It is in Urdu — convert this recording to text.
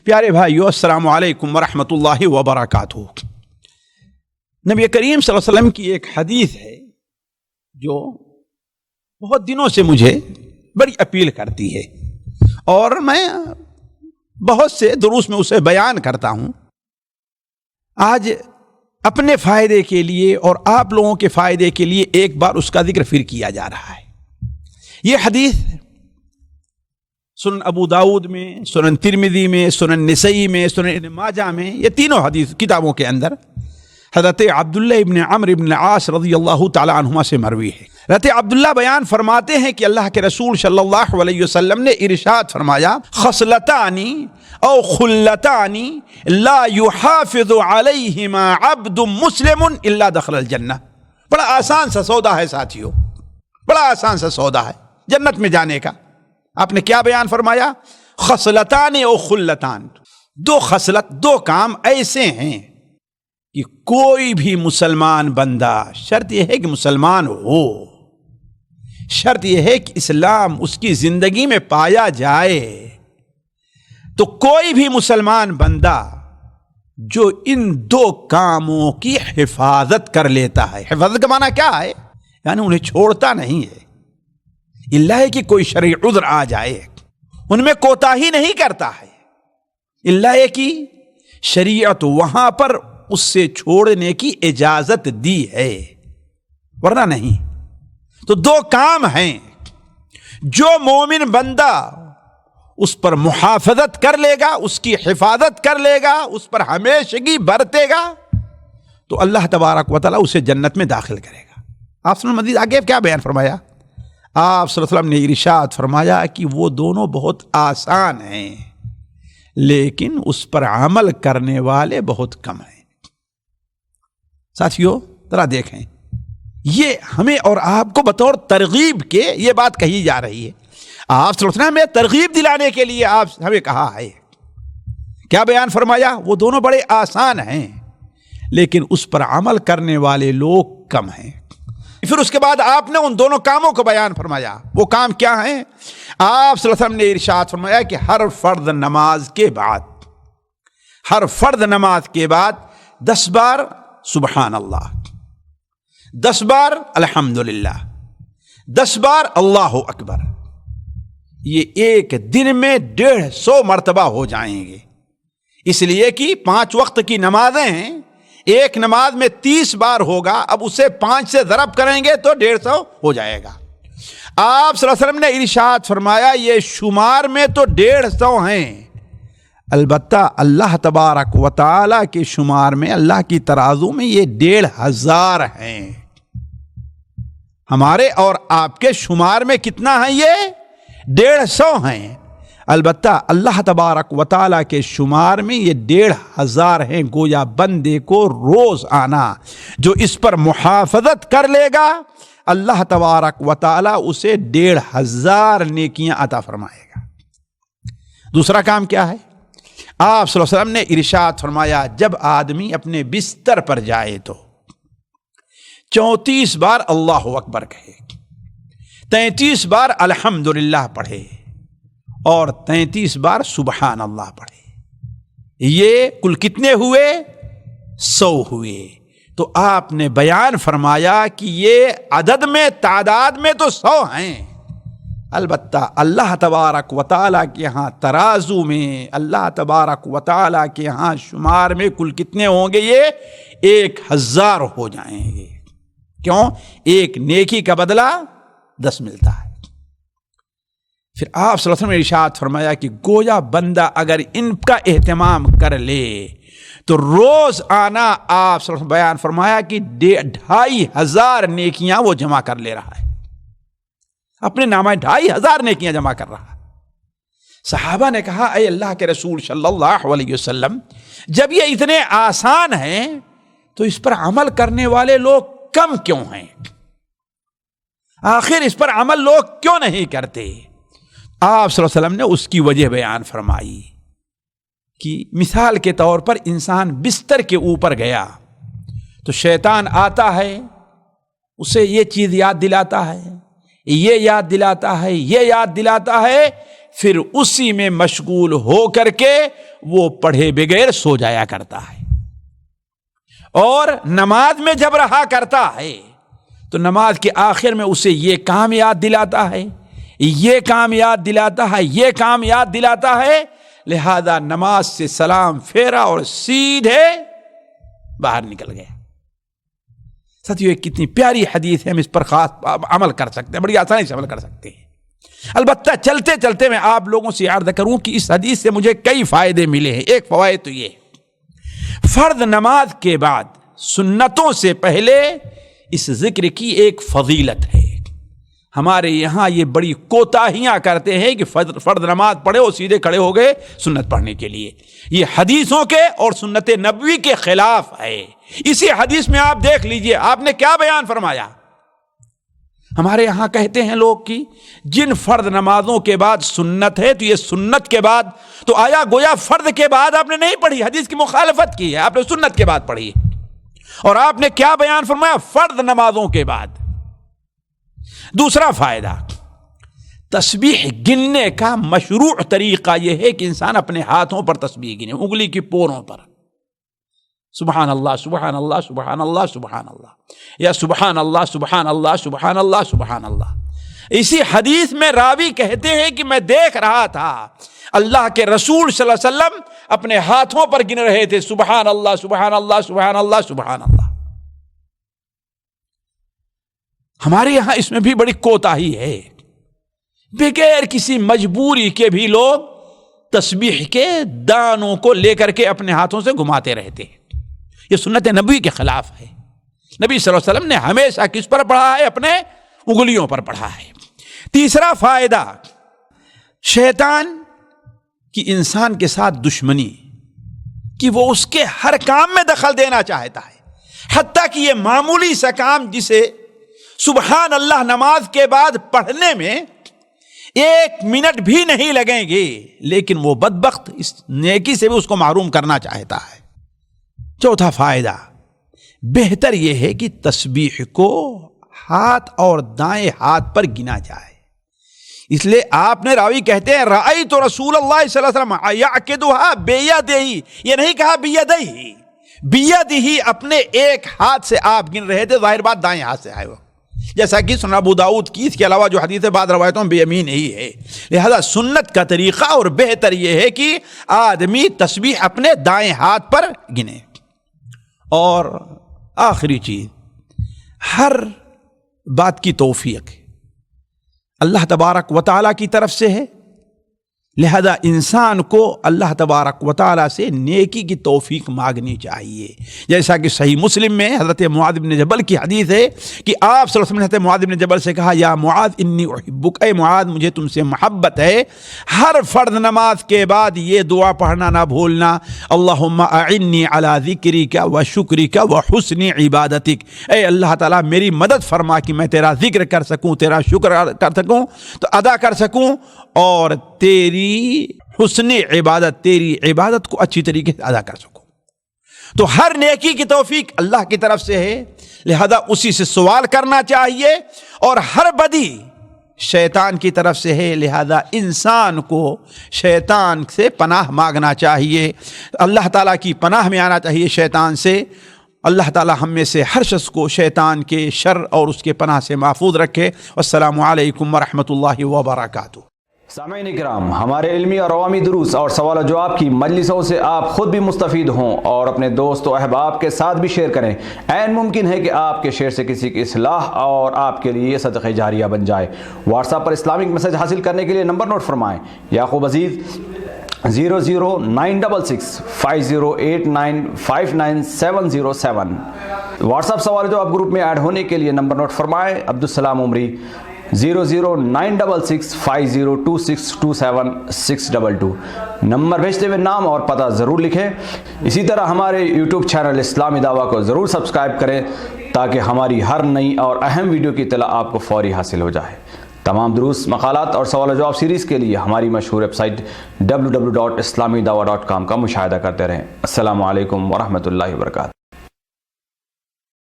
پیارے بھائیو، السلام علیکم ورحمۃ اللہ وبرکاتہ۔ نبی کریم صلی اللہ علیہ وسلم کی ایک حدیث ہے جو بہت دنوں سے مجھے بڑی اپیل کرتی ہے اور میں بہت سے دروس میں اسے بیان کرتا ہوں۔ آج اپنے فائدے کے لیے اور آپ لوگوں کے فائدے کے لیے ایک بار اس کا ذکر پھر کیا جا رہا ہے۔ یہ حدیث سنن ابو داؤد میں، سنن ترمذی میں، سنن نسائی میں، سنن ابن ماجہ میں، یہ تینوں حدیث کتابوں کے اندر حضرت عبداللہ ابن عمرو ابن العاص رضی اللہ تعالی عنہما سے مروی ہے۔ حضرت عبداللہ بیان فرماتے ہیں کہ اللہ کے رسول صلی اللہ علیہ وسلم نے ارشاد فرمایا، خصلتانی او خلتانی لا یحافظ علیہما عبد مسلم الا دخل الجنہ۔ بڑا آسان سا سودا ہے ساتھیو، بڑا آسان سا سودا ہے جنت میں جانے کا۔ آپ نے کیا بیان فرمایا؟ خصلتان او خلتان، دو خصلت، دو کام ایسے ہیں کہ کوئی بھی مسلمان بندہ، شرط یہ ہے کہ مسلمان ہو، شرط یہ ہے کہ اسلام اس کی زندگی میں پایا جائے، تو کوئی بھی مسلمان بندہ جو ان دو کاموں کی حفاظت کر لیتا ہے، حفاظت کا معنی کیا ہے؟ یعنی انہیں چھوڑتا نہیں ہے، اللہ ہے کہ کوئی شرعی عذر آ جائے ان میں کوتاہی نہیں کرتا ہے، اللہ ہے کہ شریعت وہاں پر اس سے چھوڑنے کی اجازت دی ہے، ورنہ نہیں۔ تو دو کام ہیں جو مومن بندہ اس پر محافظت کر لے گا، اس کی حفاظت کر لے گا، اس پر ہمیشگی برتے گا، تو اللہ تبارک و تعالیٰ اسے جنت میں داخل کرے گا۔ آپ سنو مزید آگے کیا بیان فرمایا؟ آپ صلی اللہ علیہ وسلم نے ارشاد فرمایا کہ وہ دونوں بہت آسان ہیں لیکن اس پر عمل کرنے والے بہت کم ہیں۔ ساتھیو ذرا دیکھیں، یہ ہمیں اور آپ کو بطور ترغیب کے یہ بات کہی جا رہی ہے۔ آپ صلی اللہ علیہ وسلم نے ترغیب دلانے کے لیے آپ ہمیں کہا ہے، کیا بیان فرمایا؟ وہ دونوں بڑے آسان ہیں لیکن اس پر عمل کرنے والے لوگ کم ہیں۔ پھر اس کے بعد آپ نے ان دونوں کاموں کو بیان فرمایا۔ وہ کام کیا ہیں؟ آپ صلی اللہ علیہ وسلم نے ارشاد فرمایا کہ ہر فرض نماز کے بعد 10 بار سبحان اللہ، 10 بار الحمدللہ، 10 بار اللہ اکبر، یہ ایک دن میں 150 مرتبہ ہو جائیں گے۔ اس لیے کہ 5 وقت کی نمازیں ہیں، ایک نماز میں 30 بار ہوگا، اب اسے 5 سے ضرب کریں گے تو 150 ہو جائے گا۔ آپ صلی اللہ علیہ وسلم نے ارشاد فرمایا یہ شمار میں تو 150 ہیں، البتہ اللہ تبارک و تعالی کے شمار میں، اللہ کی ترازو میں یہ 1500 ہیں۔ ہمارے اور آپ کے شمار میں کتنا ہے؟ یہ 150 ہیں، البتہ اللہ تبارک و تعالیٰ کے شمار میں یہ 1500 ہیں۔ گویا بندے کو روز آنا جو اس پر محافظت کر لے گا، اللہ تبارک و تعالیٰ اسے 1500 نیکیاں عطا فرمائے گا۔ دوسرا کام کیا ہے؟ آپ صلی اللہ علیہ وسلم نے ارشاد فرمایا جب آدمی اپنے بستر پر جائے تو 34 بار اللہ اکبر کہے، 33 بار الحمدللہ پڑھے اور 33 بار سبحان اللہ پڑھے۔ یہ کل کتنے ہوئے؟ 100 ہوئے۔ تو آپ نے بیان فرمایا کہ یہ عدد میں، تعداد میں تو 100 ہیں، البتہ اللہ تبارک و تعالیٰ کے ہاں ترازو میں، اللہ تبارک و تعالیٰ کے ہاں شمار میں کل کتنے ہوں گے؟ یہ 1000 ہو جائیں گے۔ کیوں؟ ایک نیکی کا بدلہ 10 ملتا ہے۔ پھر آپ صلی اللہ علیہ وسلم نے ارشاد فرمایا کہ گویا بندہ اگر ان کا اہتمام کر لے تو روز آنا، آپ صلی اللہ علیہ وسلم بیان فرمایا کہ 2500 نیکیاں وہ جمع کر لے رہا ہے، اپنے نامہ 2500 نیکیاں جمع کر رہا ہے۔ صحابہ نے کہا اے اللہ کے رسول صلی اللہ علیہ وسلم، جب یہ اتنے آسان ہیں تو اس پر عمل کرنے والے لوگ کم کیوں ہیں؟ آخر اس پر عمل لوگ کیوں نہیں کرتے؟ آپ صلی اللہ علیہ وسلم نے اس کی وجہ بیان فرمائی کہ مثال کے طور پر انسان بستر کے اوپر گیا تو شیطان آتا ہے، اسے یہ چیز یاد دلاتا ہے، یہ یاد دلاتا ہے، یہ یاد دلاتا ہے پھر اسی میں مشغول ہو کر کے وہ پڑھے بغیر سو جایا کرتا ہے، اور نماز میں جب رہا کرتا ہے تو نماز کے آخر میں اسے یہ کام یاد دلاتا ہے، یہ کام یاد دلاتا ہے، یہ کام یاد دلاتا ہے، لہذا نماز سے سلام پھیرا اور سیدھے باہر نکل گیا۔ ساتھیو، یہ کتنی پیاری حدیث ہے، ہم اس پر خاص عمل کر سکتے ہیں، بڑی آسانی سے عمل کر سکتے ہیں۔ البتہ چلتے چلتے میں آپ لوگوں سے عرض کروں کہ اس حدیث سے مجھے کئی فائدے ملے ہیں۔ ایک فوائد تو یہ ہے، فرض نماز کے بعد سنتوں سے پہلے اس ذکر کی ایک فضیلت ہے۔ ہمارے یہاں یہ بڑی کوتاہیاں کرتے ہیں کہ فرض نماز پڑھے اور سیدھے کھڑے ہو گئے سنت پڑھنے کے لیے، یہ حدیثوں کے اور سنت نبوی کے خلاف ہے۔ اسی حدیث میں آپ دیکھ لیجئے آپ نے کیا بیان فرمایا۔ ہمارے یہاں کہتے ہیں لوگ کہ جن فرض نمازوں کے بعد سنت ہے تو یہ سنت کے بعد، تو آیا گویا فرض کے بعد آپ نے نہیں پڑھی، حدیث کی مخالفت کی ہے، آپ نے سنت کے بعد پڑھی ہے۔ اور آپ نے کیا بیان فرمایا؟ فرض نمازوں کے بعد۔ دوسرا فائدہ، تسبیح گننے کا مشروع طریقہ یہ ہے کہ انسان اپنے ہاتھوں پر تسبیح گنے، انگلی کی پوروں پر، سبحان اللہ سبحان اللہ سبحان اللہ سبحان اللہ، یا سبحان اللہ سبحان اللہ سبحان اللہ سبحان اللہ۔ اسی حدیث میں راوی کہتے ہیں کہ میں دیکھ رہا تھا اللہ کے رسول صلی اللہ علیہ وسلم اپنے ہاتھوں پر گن رہے تھے، سبحان اللہ سبحان اللہ سبحان اللہ سبحان اللہ۔ ہمارے یہاں اس میں بھی بڑی کوتاہی ہے، بغیر کسی مجبوری کے بھی لوگ تسبیح کے دانوں کو لے کر کے اپنے ہاتھوں سے گھماتے رہتے ہیں، یہ سنت نبوی کے خلاف ہے۔ نبی صلی اللہ علیہ وسلم نے ہمیشہ کس پر پڑھا ہے؟ اپنے انگلیوں پر پڑھا ہے۔ تیسرا فائدہ، شیطان کی انسان کے ساتھ دشمنی کہ وہ اس کے ہر کام میں دخل دینا چاہتا ہے، حتیٰ کہ یہ معمولی سا کام جسے سبحان اللہ نماز کے بعد پڑھنے میں 1 منٹ بھی نہیں لگیں گے، لیکن وہ بدبخت اس نیکی سے بھی اس کو محروم کرنا چاہتا ہے۔ چوتھا فائدہ، بہتر یہ ہے کہ تسبیح کو ہاتھ اور دائیں ہاتھ پر گنا جائے۔ اس لیے آپ نے راوی کہتے ہیں رأیت رسول اللہ صلی اللہ علیہ وسلم یعقدها بیدیہ، یہ نہیں کہا بیدیہ، بیدیہ، اپنے ایک ہاتھ سے آپ گن رہے تھے، ظاہر بات دائیں ہاتھ سے آئے وہ، جیسا کہ سنن ابو داؤد کی، اس کے علاوہ جو حدیث ہے بعض روایتوں میں بیمین ہی ہے۔ لہذا سنت کا طریقہ اور بہتر یہ ہے کہ آدمی تسبیح اپنے دائیں ہاتھ پر گنے۔ اور آخری چیز، ہر بات کی توفیق اللہ تبارک و تعالیٰ کی طرف سے ہے، لہذا انسان کو اللہ تبارک و تعالیٰ سے نیکی کی توفیق مانگنی چاہیے، جیسا کہ صحیح مسلم میں حضرت معاذ بن جبل کی حدیث ہے کہ آپ صلی اللہ علیہ وسلم نے حضرت معاذ بن جبل سے کہا یا معاذ انی احبک، اے معاذ مجھے تم سے محبت ہے، ہر فرض نماز کے بعد یہ دعا پڑھنا نہ بھولنا، اللہم اعنی علی ذکرک و شکرک و حسن عبادتک، اے اللہ تعالیٰ میری مدد فرما کہ میں تیرا ذکر کر سکوں، تیرا شکر کر سکوں، تو ادا کر سکوں، اور تیری حسن عبادت، تیری عبادت کو اچھی طریقے سے ادا کر سکو۔ تو ہر نیکی کی توفیق اللہ کی طرف سے ہے، لہذا اسی سے سوال کرنا چاہیے، اور ہر بدی شیطان کی طرف سے ہے، لہذا انسان کو شیطان سے پناہ مانگنا چاہیے، اللہ تعالیٰ کی پناہ میں آنا چاہیے شیطان سے۔ اللہ تعالیٰ ہم میں سے ہر شخص کو شیطان کے شر اور اس کے پناہ سے محفوظ رکھے۔ والسلام علیکم ورحمۃ اللہ وبرکاتہ۔ سامعین کرام، ہمارے علمی اور عوامی دروس اور سوال و جواب کی مجلسوں سے آپ خود بھی مستفید ہوں اور اپنے دوست و احباب کے ساتھ بھی شیئر کریں۔ عین ممکن ہے کہ آپ کے شیئر سے کسی کی اصلاح اور آپ کے لیے صدقہ جاریہ بن جائے۔ واٹس ایپ پر اسلامک میسج حاصل کرنے کے لیے نمبر نوٹ فرمائیں: یعقوب عزیز 00966 5089 59707۔ واٹس ایپ سوال جو آپ گروپ میں ایڈ ہونے کے لیے نمبر نوٹ فرمائیں: عبدالسلام عمری 00966 502627 622۔ نمبر بھیجتے ہوئے نام اور پتہ ضرور لکھیں۔ اسی طرح ہمارے یوٹیوب چینل اسلامی دعویٰ کو ضرور سبسکرائب کریں تاکہ ہماری ہر نئی اور اہم ویڈیو کی اطلاع آپ کو فوری حاصل ہو جائے۔ تمام دروس، مقالات اور سوال و جواب سیریز کے لیے ہماری مشہور ویب سائٹ www.islamidawah.com کا مشاہدہ کرتے رہیں۔ السلام علیکم ورحمۃ اللہ وبرکاتہ۔